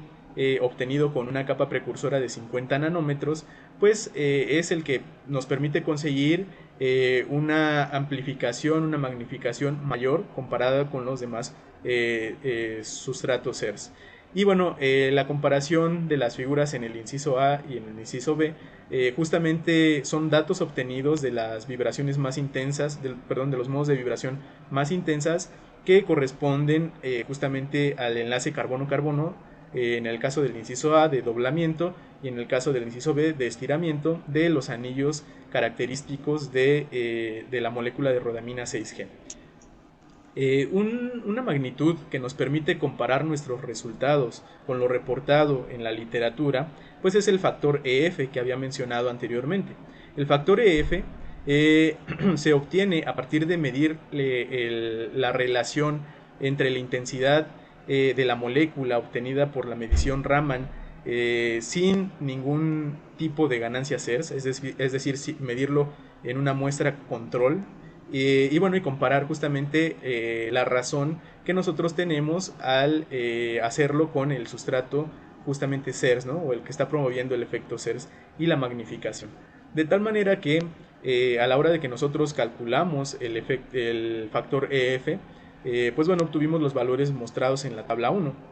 obtenido con una capa precursora de 50 nanómetros, pues es el que nos permite conseguir una amplificación, una magnificación mayor comparada con los demás sustratos CERS. Y bueno, la comparación de las figuras en el inciso A y en el inciso B justamente son datos obtenidos de las vibraciones más intensas, de los modos de vibración más intensas, que corresponden justamente al enlace carbono-carbono, en el caso del inciso A de doblamiento y en el caso del inciso B de estiramiento de los anillos característicos de la molécula de rodamina 6G. Una magnitud que nos permite comparar nuestros resultados con lo reportado en la literatura, pues es el factor EF que había mencionado anteriormente. El factor EF se obtiene a partir de medir la relación entre la intensidad de la molécula obtenida por la medición Raman sin ningún tipo de ganancia CERS, es decir, medirlo en una muestra control. Y bueno, y comparar justamente la razón que nosotros tenemos al hacerlo con el sustrato justamente CERS, ¿no? O el que está promoviendo el efecto CERS y la magnificación. De tal manera que a la hora de que nosotros calculamos el factor EF, pues bueno, obtuvimos los valores mostrados en la tabla 1.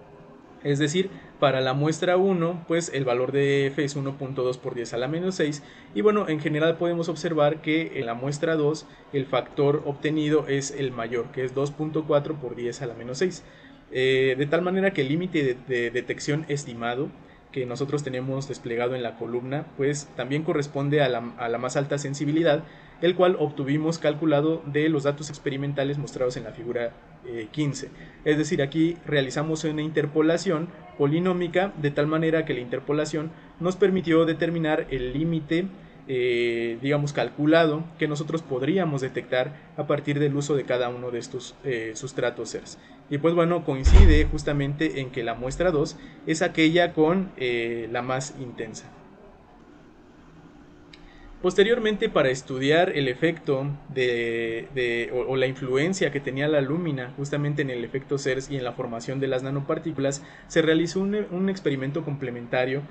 Es decir, para la muestra 1, pues el valor de EF es 1.2 por 10 a la menos 6. Y bueno, en general podemos observar que en la muestra 2 el factor obtenido es el mayor, que es 2.4 por 10 a la menos 6. De tal manera que el límite de detección estimado que nosotros tenemos desplegado en la columna, pues también corresponde a la más alta sensibilidad, el cual obtuvimos calculado de los datos experimentales mostrados en la figura 15. Es decir, aquí realizamos una interpolación polinómica de tal manera que la interpolación nos permitió determinar el límite digamos calculado que nosotros podríamos detectar a partir del uso de cada uno de estos sustratos CERS. Y pues bueno, coincide justamente en que la muestra 2 es aquella con la más intensa. Posteriormente, para estudiar el efecto o la influencia que tenía la lúmina justamente en el efecto CERS y en la formación de las nanopartículas, se realizó un experimento complementario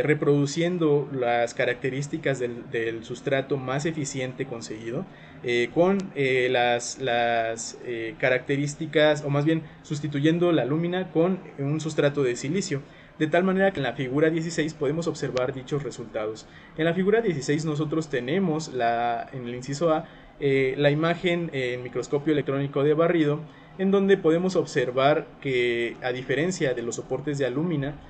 reproduciendo las características del sustrato más eficiente conseguido con las características, o más bien sustituyendo la lúmina con un sustrato de silicio. De tal manera que en la figura 16 podemos observar dichos resultados. En la figura 16 nosotros tenemos en el inciso A la imagen en microscopio electrónico de barrido, en donde podemos observar que, a diferencia de los soportes de alúmina,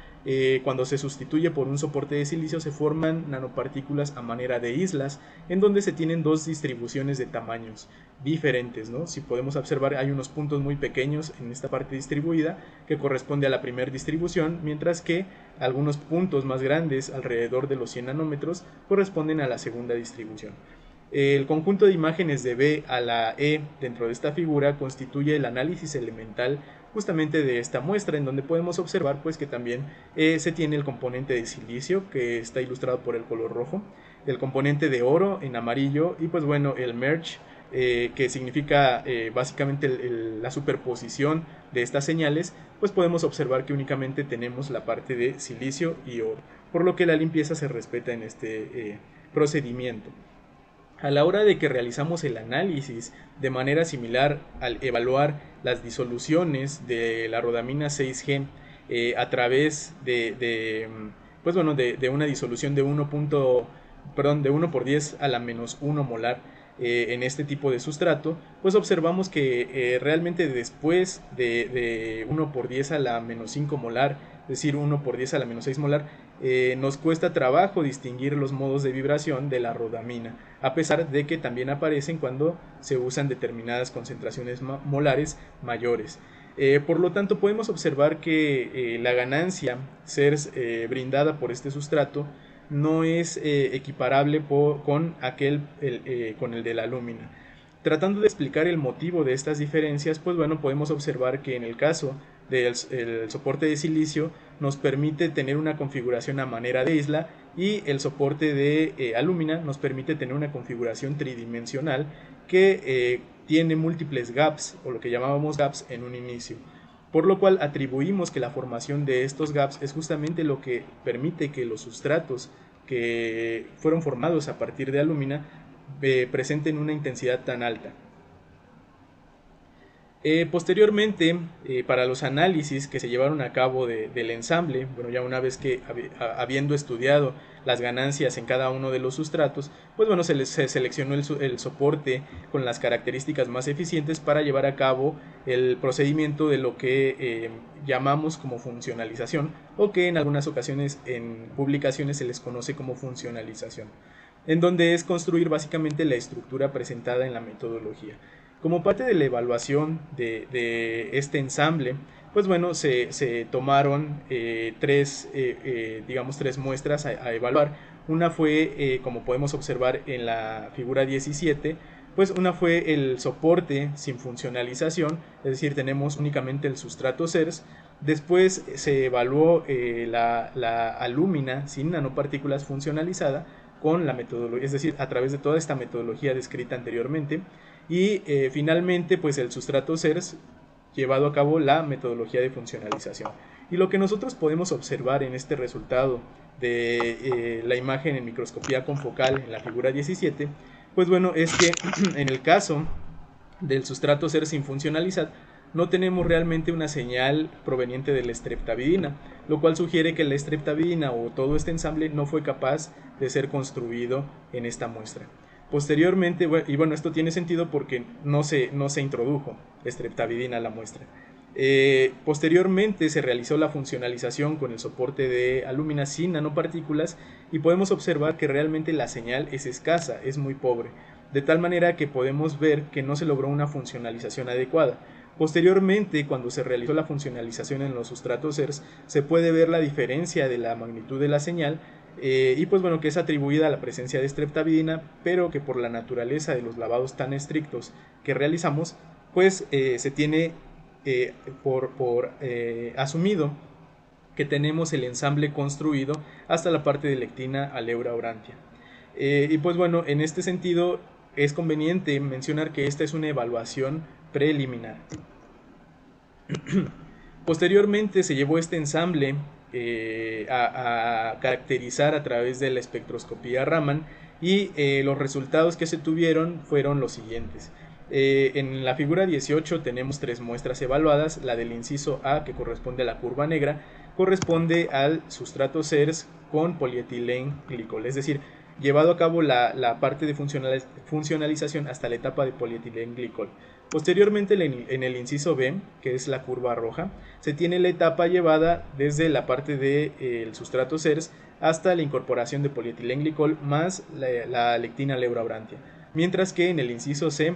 cuando se sustituye por un soporte de silicio se forman nanopartículas a manera de islas, en donde se tienen dos distribuciones de tamaños diferentes, ¿no? Si podemos observar, hay unos puntos muy pequeños en esta parte distribuida que corresponde a la primera distribución, mientras que algunos puntos más grandes, alrededor de los 100 nanómetros, corresponden a la segunda distribución. El conjunto de imágenes de B a la E dentro de esta figura constituye el análisis elemental justamente de esta muestra, en donde podemos observar pues que también se tiene el componente de silicio, que está ilustrado por el color rojo, el componente de oro en amarillo, y pues bueno, el merge, que significa básicamente la superposición de estas señales, pues podemos observar que únicamente tenemos la parte de silicio y oro, por lo que la limpieza se respeta en este procedimiento. A la hora de que realizamos el análisis de manera similar al evaluar las disoluciones de la rodamina 6G a través pues bueno, de una disolución de 1 por 10 a la menos 1 molar en este tipo de sustrato, pues observamos que realmente después de 1 por 10 a la menos 5 molar, es decir, 1 por 10 a la menos 6 molar, nos cuesta trabajo distinguir los modos de vibración de la rodamina, a pesar de que también aparecen cuando se usan determinadas concentraciones molares mayores. Por lo tanto, podemos observar que la ganancia CERS brindada por este sustrato no es equiparable con el de la lúmina. Tratando de explicar el motivo de estas diferencias, pues bueno, podemos observar que en el caso el soporte de silicio nos permite tener una configuración a manera de isla, y el soporte de alúmina nos permite tener una configuración tridimensional que tiene múltiples gaps, o lo que llamábamos gaps, en un inicio. Por lo cual atribuimos que la formación de estos gaps es justamente lo que permite que los sustratos que fueron formados a partir de alúmina presenten una intensidad tan alta. Posteriormente, para los análisis que se llevaron a cabo del ensamble, bueno, ya una vez que habiendo estudiado las ganancias en cada uno de los sustratos, pues bueno, se seleccionó el soporte con las características más eficientes para llevar a cabo el procedimiento de lo que llamamos como funcionalización, o que en algunas ocasiones en publicaciones se les conoce como funcionalización, en donde es construir básicamente la estructura presentada en la metodología. Como parte de la evaluación de este ensamble, pues bueno, se tomaron tres muestras a evaluar. Una fue, como podemos observar en la figura 17, pues una fue el soporte sin funcionalización, es decir, tenemos únicamente el sustrato CERS. Después se evaluó la alúmina sin nanopartículas funcionalizada con la metodología, es decir, a través de toda esta metodología descrita anteriormente. Y finalmente, pues el sustrato CERS llevado a cabo la metodología de funcionalización. Y lo que nosotros podemos observar en este resultado de la imagen en microscopía confocal en la figura 17, pues bueno, es que en el caso del sustrato CERS sin funcionalizar, no tenemos realmente una señal proveniente de la streptavidina, lo cual sugiere que la streptavidina o todo este ensamble no fue capaz de ser construido en esta muestra. Posteriormente, y bueno, esto tiene sentido porque no se introdujo streptavidina a la muestra. Posteriormente se realizó la funcionalización con el soporte de alúmina sin nanopartículas, y podemos observar que realmente la señal es escasa, es muy pobre, de tal manera que podemos ver que no se logró una funcionalización adecuada. Posteriormente, cuando se realizó la funcionalización en los sustratos CERS, se puede ver la diferencia de la magnitud de la señal, y pues bueno, que es atribuida a la presencia de streptavidina, pero que por la naturaleza de los lavados tan estrictos que realizamos, pues se tiene por asumido que tenemos el ensamble construido hasta la parte de lectina aleura aurantia. Y pues bueno, en este sentido es conveniente mencionar que esta es una evaluación preliminar. Posteriormente se llevó este ensamble a caracterizar a través de la espectroscopía Raman, y los resultados que se tuvieron fueron los siguientes. En la figura 18 tenemos tres muestras evaluadas. La del inciso A, que corresponde a la curva negra, corresponde al sustrato CERS con polietilenglicol, es decir, llevado a cabo la parte de funcionalización hasta la etapa de polietilenglicol. Posteriormente, en el inciso B, que es la curva roja, se tiene la etapa llevada desde la parte del sustrato CERS hasta la incorporación de polietilenglicol más la lectina aleura aurantia. Mientras que en el inciso C,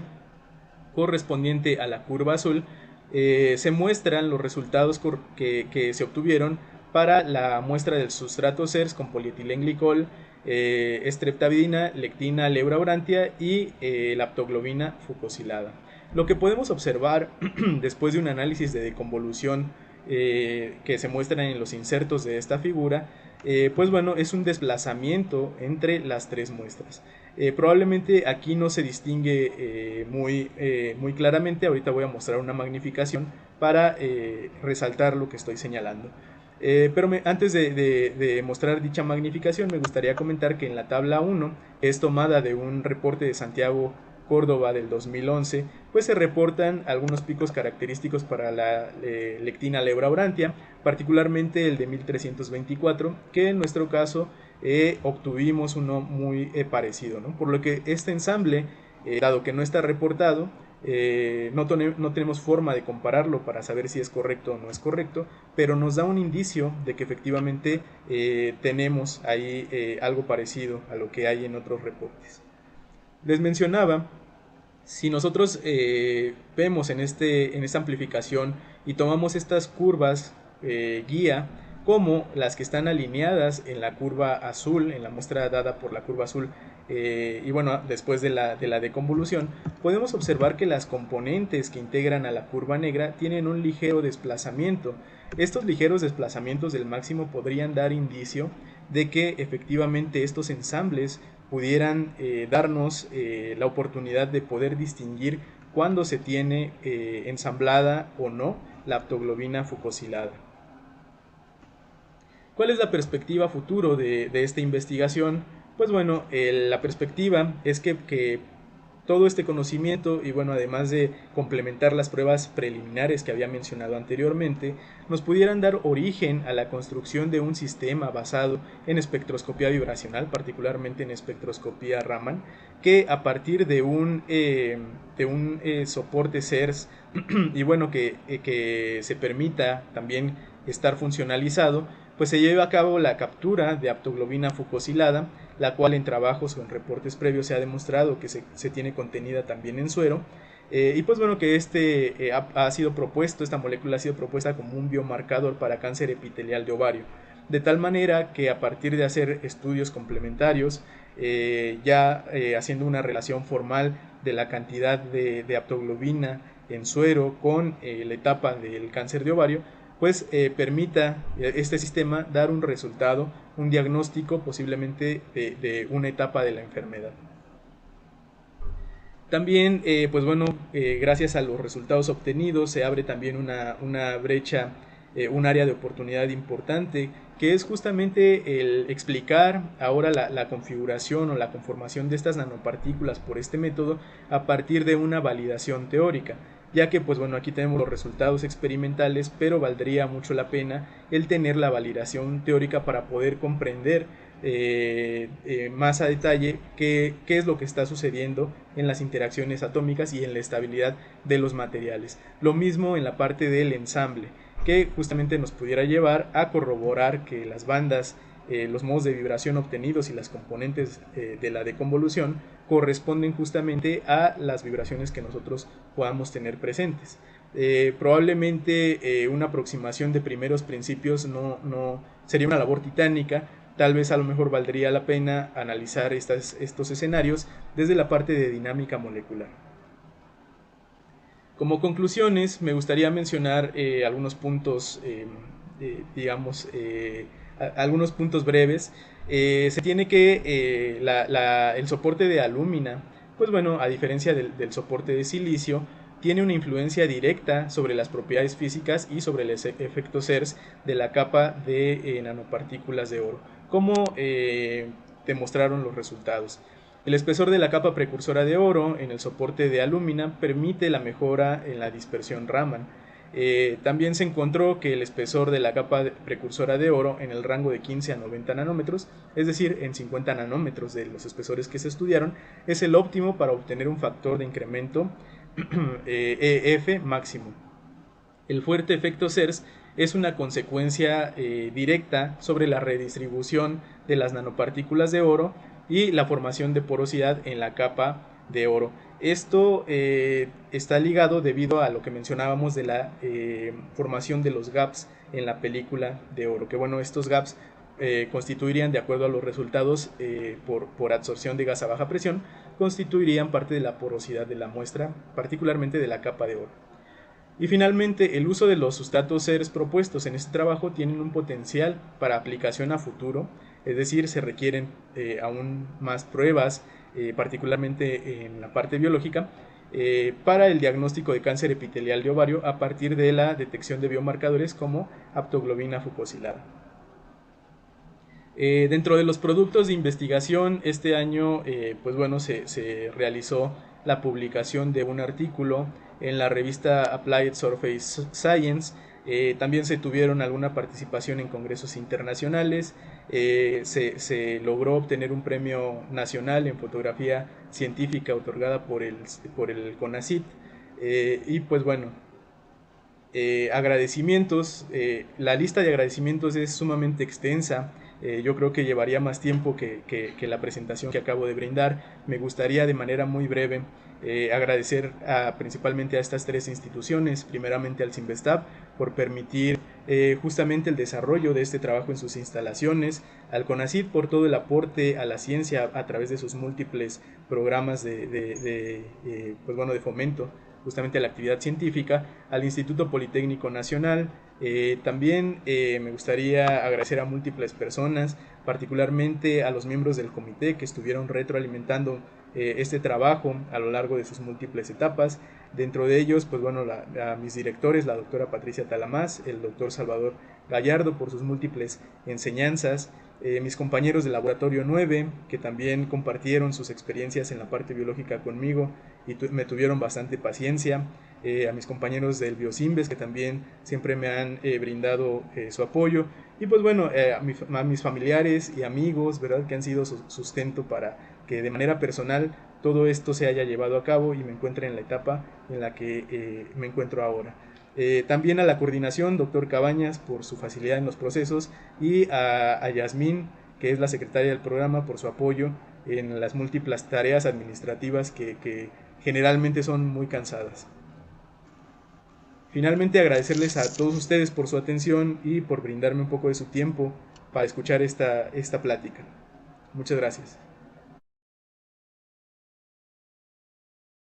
correspondiente a la curva azul, se muestran los resultados que se obtuvieron para la muestra del sustrato CERS con polietilenglicol, streptavidina, lectina aleura aurantia y laptoglobina fucosilada. Lo que podemos observar después de un análisis de deconvolución que se muestran en los insertos de esta figura, pues bueno, es un desplazamiento entre las tres muestras. Probablemente aquí no se distingue muy claramente. Ahorita voy a mostrar una magnificación para resaltar lo que estoy señalando. Pero antes de mostrar dicha magnificación, me gustaría comentar que en la tabla 1, que es tomada de un reporte de Santiago Córdoba del 2011, pues se reportan algunos picos característicos para la lectina aleura aurantia, particularmente el de 1324, que en nuestro caso obtuvimos uno muy parecido, ¿no? Por lo que este ensamble, dado que no está reportado, no tenemos forma de compararlo para saber si es correcto o no es correcto, pero nos da un indicio de que efectivamente tenemos ahí algo parecido a lo que hay en otros reportes. Les mencionaba, si nosotros vemos en esta amplificación y tomamos estas curvas guía como las que están alineadas en la curva azul, en la muestra dada por la curva azul y bueno, después de la deconvolución, podemos observar que las componentes que integran a la curva negra tienen un ligero desplazamiento. Estos ligeros desplazamientos del máximo podrían dar indicio de que efectivamente estos ensambles pudieran darnos la oportunidad de poder distinguir cuándo se tiene ensamblada o no la aptoglobina fucosilada. ¿Cuál es la perspectiva futuro de esta investigación? Pues bueno, la perspectiva es que todo este conocimiento y bueno, además de complementar las pruebas preliminares que había mencionado anteriormente, nos pudieran dar origen a la construcción de un sistema basado en espectroscopía vibracional, particularmente en espectroscopía Raman, que a partir de un soporte CERS y bueno, que se permita también estar funcionalizado, pues se lleva a cabo la captura de aptoglobina fucosilada, la cual en trabajos o en reportes previos se ha demostrado que se tiene contenida también en suero, y pues bueno, que ha sido propuesto, esta molécula ha sido propuesta como un biomarcador para cáncer epitelial de ovario, de tal manera que a partir de hacer estudios complementarios, haciendo una relación formal de la cantidad de aptoglobina en suero con la etapa del cáncer de ovario, pues permita este sistema dar un resultado, un diagnóstico posiblemente de una etapa de la enfermedad. También, pues bueno, gracias a los resultados obtenidos se abre también una brecha, un área de oportunidad importante, que es justamente el explicar ahora la configuración o la conformación de estas nanopartículas por este método a partir de una validación teórica, ya que pues bueno, aquí tenemos los resultados experimentales, pero valdría mucho la pena el tener la validación teórica para poder comprender más a detalle qué es lo que está sucediendo en las interacciones atómicas y en la estabilidad de los materiales. Lo mismo en la parte del ensamble, que justamente nos pudiera llevar a corroborar que las bandas, los modos de vibración obtenidos y las componentes de la deconvolución corresponden justamente a las vibraciones que nosotros podamos tener presentes. Probablemente una aproximación de primeros principios no sería una labor titánica. Tal vez a lo mejor valdría la pena analizar estos escenarios desde la parte de dinámica molecular. Como conclusiones, me gustaría mencionar algunos puntos, algunos puntos breves. Se tiene que el soporte de alúmina, pues bueno, a diferencia del soporte de silicio, tiene una influencia directa sobre las propiedades físicas y sobre el efecto CERS de la capa de nanopartículas de oro, como demostraron los resultados. El espesor de la capa precursora de oro en el soporte de alúmina permite la mejora en la dispersión Raman. También se encontró que el espesor de la capa precursora de oro en el rango de 15 a 90 nanómetros, es decir, en 50 nanómetros de los espesores que se estudiaron, es el óptimo para obtener un factor de incremento EF máximo. El fuerte efecto CERS es una consecuencia directa sobre la redistribución de las nanopartículas de oro y la formación de porosidad en la capa de oro. Esto está ligado debido a lo que mencionábamos de la formación de los gaps en la película de oro, que bueno, estos gaps constituirían, de acuerdo a los resultados por absorción de gas a baja presión, constituirían parte de la porosidad de la muestra, particularmente de la capa de oro. Y finalmente, el uso de los sustratos CERS propuestos en este trabajo tienen un potencial para aplicación a futuro, es decir, se requieren aún más pruebas, particularmente en la parte biológica, para el diagnóstico de cáncer epitelial de ovario a partir de la detección de biomarcadores como aptoglobina fucosilada. Dentro de los productos de investigación, este año pues bueno, se realizó la publicación de un artículo en la revista Applied Surface Science. También se tuvieron alguna participación en congresos internacionales. Se logró obtener un premio nacional en fotografía científica otorgada por el CONACYT. Y pues bueno, agradecimientos. La lista de agradecimientos es sumamente extensa. Yo creo que llevaría más tiempo que la presentación que acabo de brindar. Me gustaría de manera muy breve agradecer principalmente a estas tres instituciones, primeramente al CINVESTAB por permitir justamente el desarrollo de este trabajo en sus instalaciones, al CONACYT por todo el aporte a la ciencia a través de sus múltiples programas de fomento justamente a la actividad científica, al Instituto Politécnico Nacional. También me gustaría agradecer a múltiples personas, particularmente a los miembros del comité que estuvieron retroalimentando este trabajo a lo largo de sus múltiples etapas. Dentro de ellos, pues bueno, a mis directores, la doctora Patricia Talamás, el doctor Salvador Gallardo por sus múltiples enseñanzas, mis compañeros del laboratorio 9 que también compartieron sus experiencias en la parte biológica conmigo y me tuvieron bastante paciencia, a mis compañeros del Biosimbes que también siempre me han brindado su apoyo y pues bueno, a mis familiares y amigos, ¿verdad?, que han sido sustento para que de manera personal todo esto se haya llevado a cabo y me encuentre en la etapa en la que me encuentro ahora. También a la coordinación, doctor Cabañas, por su facilidad en los procesos, y a Yasmín, que es la secretaria del programa, por su apoyo en las múltiples tareas administrativas que generalmente son muy cansadas. Finalmente, agradecerles a todos ustedes por su atención y por brindarme un poco de su tiempo para escuchar esta plática. Muchas gracias.